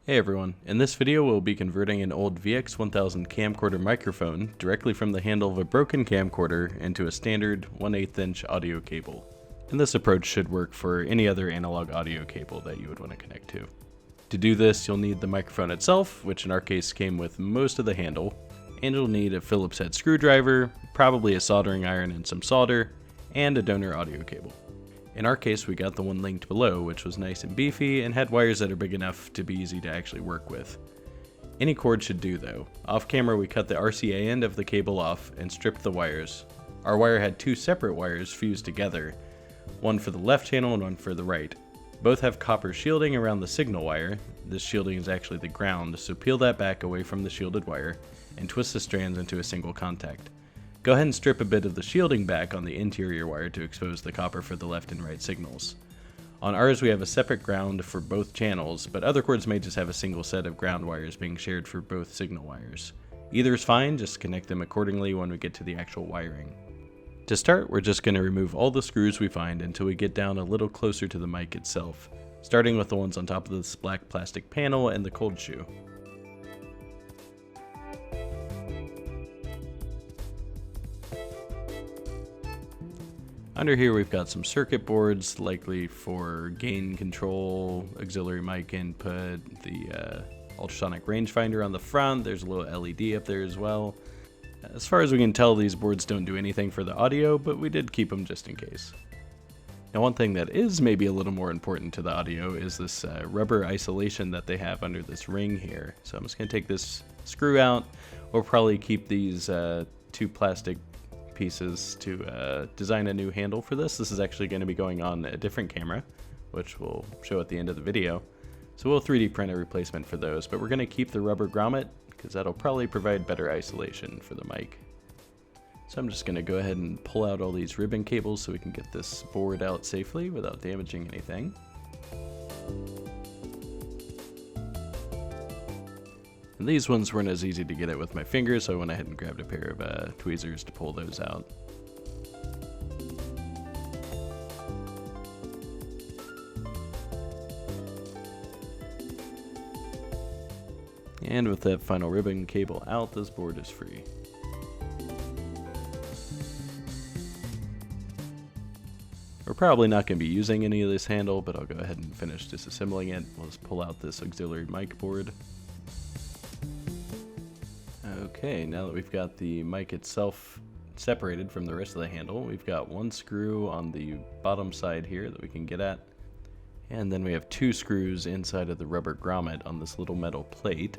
Hey everyone, in this video we'll be converting an old VX1000 camcorder microphone directly from the handle of a broken camcorder into a standard 1/8 inch audio cable. And this approach should work for any other analog audio cable that you would want to connect to. To do this, you'll need the microphone itself, which in our case came with most of the handle, and you'll need a Phillips head screwdriver, probably a soldering iron and some solder, and a donor audio cable. In our case, we got the one linked below, which was nice and beefy and had wires that are big enough to be easy to actually work with. Any cord should do though. Off camera, we cut the RCA end of the cable off and stripped the wires. Our wire had two separate wires fused together, one for the left channel and one for the right. Both have copper shielding around the signal wire. This shielding is actually the ground, so peel that back away from the shielded wire and twist the strands into a single contact. Go ahead and strip a bit of the shielding back on the interior wire to expose the copper for the left and right signals. On ours we have a separate ground for both channels, but other cords may just have a single set of ground wires being shared for both signal wires. Either is fine, just connect them accordingly when we get to the actual wiring. To start, we're just going to remove all the screws we find until we get down a little closer to the mic itself, starting with the ones on top of this black plastic panel and the cold shoe. Under here we've got some circuit boards, likely for gain control, auxiliary mic input, the ultrasonic rangefinder on the front. There's a little LED up there as well. As far as we can tell, these boards don't do anything for the audio, but we did keep them just in case. Now one thing that is maybe a little more important to the audio is this rubber isolation that they have under this ring here. So I'm just going to take this screw out. We'll probably keep these two plastic pieces to design a new handle for this. This is actually going to be going on a different camera, which we'll show at the end of the video. So we'll 3D print a replacement for those, but we're going to keep the rubber grommet because that'll probably provide better isolation for the mic. So I'm just going to go ahead and pull out all these ribbon cables so we can get this board out safely without damaging anything. And these ones weren't as easy to get at with my fingers, so I went ahead and grabbed a pair of tweezers to pull those out. And with that final ribbon cable out, this board is free. We're probably not going to be using any of this handle, but I'll go ahead and finish disassembling it. We'll just pull out this auxiliary mic board. Okay, now that we've got the mic itself separated from the rest of the handle, we've got one screw on the bottom side here that we can get at, and then we have two screws inside of the rubber grommet on this little metal plate.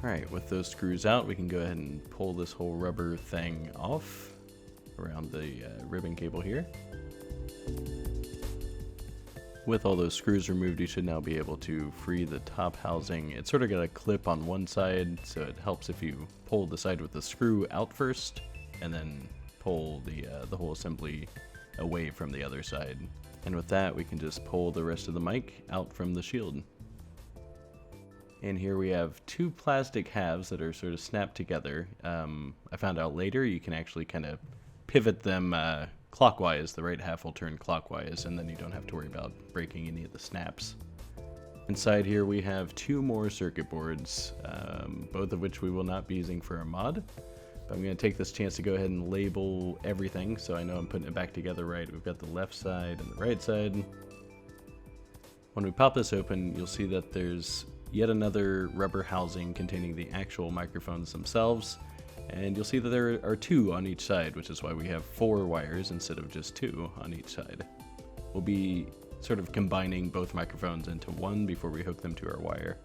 Alright, with those screws out, we can go ahead and pull this whole rubber thing off around the ribbon cable here. With all those screws removed, you should now be able to free the top housing. It's sort of got a clip on one side, so it helps if you pull the side with the screw out first, and then pull the whole assembly away from the other side. And with that, we can just pull the rest of the mic out from the shield. And here we have two plastic halves that are sort of snapped together. I found out later you can actually kind of pivot them clockwise. The right half will turn clockwise, and then you don't have to worry about breaking any of the snaps. Inside here we have two more circuit boards, both of which we will not be using for a mod. But I'm going to take this chance to go ahead and label everything so I know I'm putting it back together right. We've got the left side and the right side. When we pop this open, you'll see that there's yet another rubber housing containing the actual microphones themselves. And you'll see that there are two on each side, which is why we have 4 wires instead of just 2 on each side. We'll be sort of combining both microphones into one before we hook them to our wire.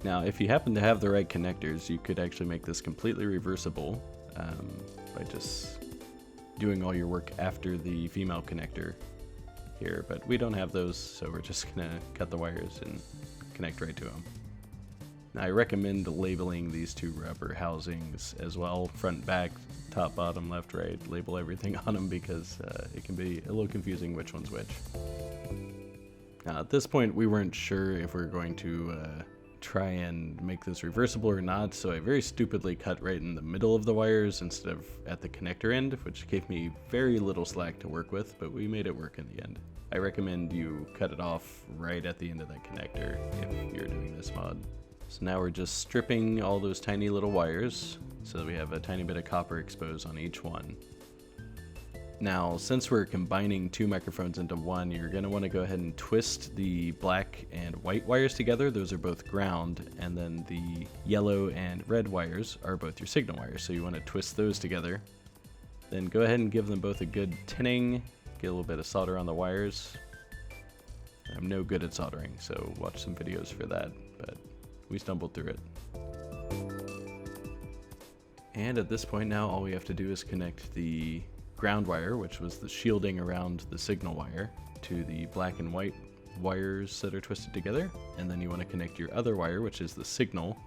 Now, if you happen to have the right connectors, you could actually make this completely reversible by just doing all your work after the female connector here, but we don't have those, so we're just gonna cut the wires and connect right to them. Now, I recommend labeling these two rubber housings as well, front, back, top, bottom, left, right, label everything on them because it can be a little confusing which one's which. Now, at this point, we weren't sure if we were going to try and make this reversible or not, so I very stupidly cut right in the middle of the wires instead of at the connector end, which gave me very little slack to work with, but we made it work in the end. I recommend you cut it off right at the end of that connector if you're doing this mod. So now we're just stripping all those tiny little wires so that we have a tiny bit of copper exposed on each one. Now, since we're combining two microphones into one, you're going to want to go ahead and twist the black and white wires together. Those are both ground, and then the yellow and red wires are both your signal wires. So you want to twist those together. Then go ahead and give them both a good tinning. Get a little bit of solder on the wires. I'm no good at soldering, so watch some videos for that, but we stumbled through it. And at this point now, all we have to do is connect the ground wire, which was the shielding around the signal wire, to the black and white wires that are twisted together. And then you want to connect your other wire, which is the signal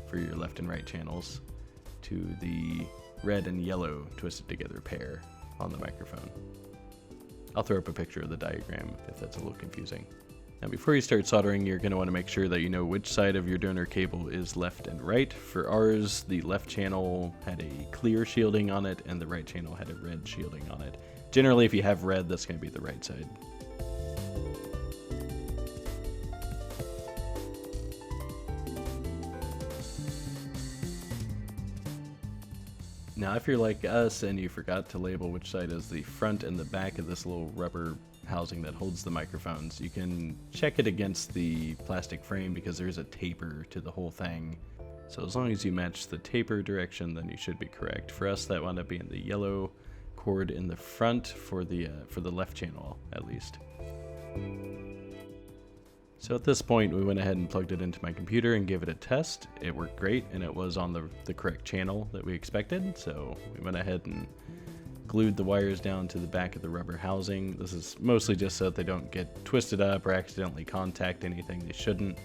for your left and right channels, to the red and yellow twisted together pair on the microphone. I'll throw up a picture of the diagram if that's a little confusing. Now before you start soldering, you're going to want to make sure that you know which side of your donor cable is left and right. For ours, the left channel had a clear shielding on it and the right channel had a red shielding on it. Generally, if you have red, that's going to be the right side. Now if you're like us and you forgot to label which side is the front and the back of this little rubber housing that holds the microphones, you can check it against the plastic frame because there's a taper to the whole thing. So as long as you match the taper direction, then you should be correct. For us, that wound up being the yellow cord in the front for the left channel, at least. So at this point, we went ahead and plugged it into my computer and gave it a test. It worked great, and it was on the correct channel that we expected. So we went ahead and glued the wires down to the back of the rubber housing. This is mostly just so that they don't get twisted up or accidentally contact anything they shouldn't.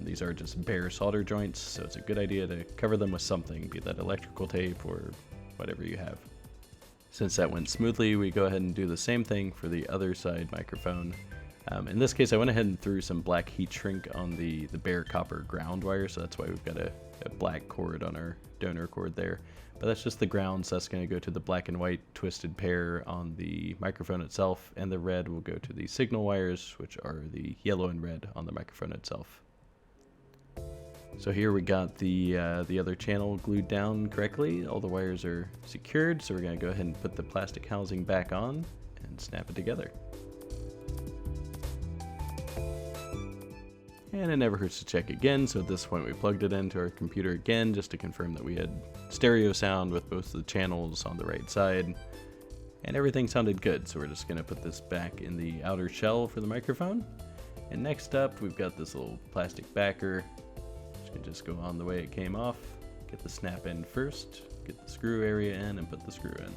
These are just bare solder joints, so it's a good idea to cover them with something, be that electrical tape or whatever you have. Since that went smoothly, we go ahead and do the same thing for the other side microphone. In this case, I went ahead and threw some black heat shrink on the bare copper ground wire, so that's why we've got a black cord on our donor cord there. But that's just the ground, so that's going to go to the black and white twisted pair on the microphone itself, and the red will go to the signal wires, which are the yellow and red on the microphone itself. So here we got the other channel glued down correctly. All the wires are secured, so we're going to go ahead and put the plastic housing back on and snap it together. And it never hurts to check again, so at this point we plugged it into our computer again just to confirm that we had stereo sound with both the channels on the right side. And everything sounded good, so we're just going to put this back in the outer shell for the microphone. And next up, we've got this little plastic backer, which can just go on the way it came off. Get the snap in first, get the screw area in, and put the screw in.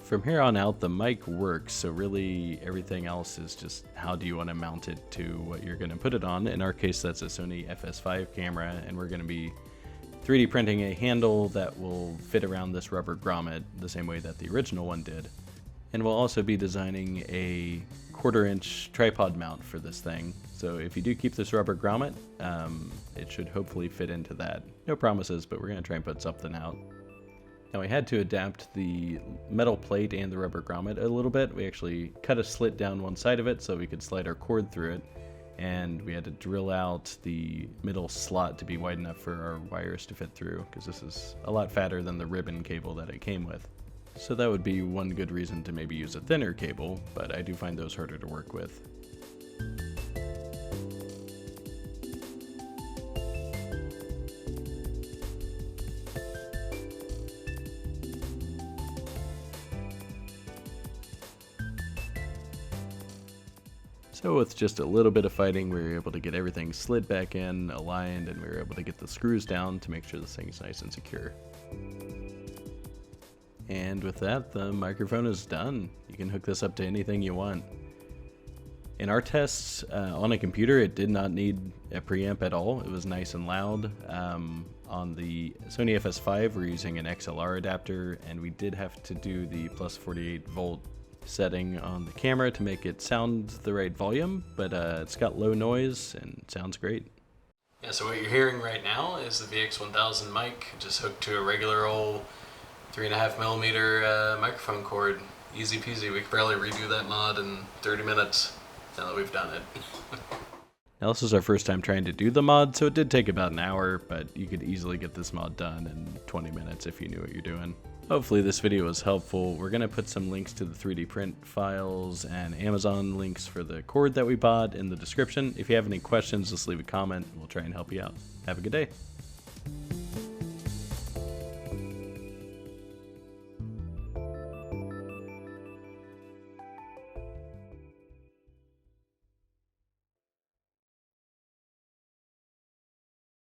From here on out, the mic works, so really everything else is just how do you want to mount it to what you're going to put it on. In our case, that's a Sony FS5 camera, and we're going to be 3D printing a handle that will fit around this rubber grommet the same way that the original one did. And we'll also be designing a 1/4-inch tripod mount for this thing. So if you do keep this rubber grommet, it should hopefully fit into that. No promises, but we're going to try and put something out. Now we had to adapt the metal plate and the rubber grommet a little bit. We actually cut a slit down one side of it so we could slide our cord through it, and we had to drill out the middle slot to be wide enough for our wires to fit through, because this is a lot fatter than the ribbon cable that it came with. So that would be one good reason to maybe use a thinner cable, but I do find those harder to work with. So with just a little bit of fighting, we were able to get everything slid back in, aligned, and we were able to get the screws down to make sure this thing's nice and secure. And with that, the microphone is done. You can hook this up to anything you want. In our tests on a computer, it did not need a preamp at all. It was nice and loud. On the Sony FS5, we're using an XLR adapter, and we did have to do the plus 48 volt setting on the camera to make it sound the right volume, but it's got low noise and sounds great. Yeah, so what you're hearing right now is the VX1000 mic, just hooked to a regular old 3.5mm microphone cord. Easy peasy. We could probably redo that mod in 30 minutes now that we've done it. Now this is our first time trying to do the mod, so it did take about an hour, but you could easily get this mod done in 20 minutes if you knew what you're doing. Hopefully this video was helpful. We're going to put some links to the 3D print files and Amazon links for the cord that we bought in the description. If you have any questions, just leave a comment and we'll try and help you out. Have a good day.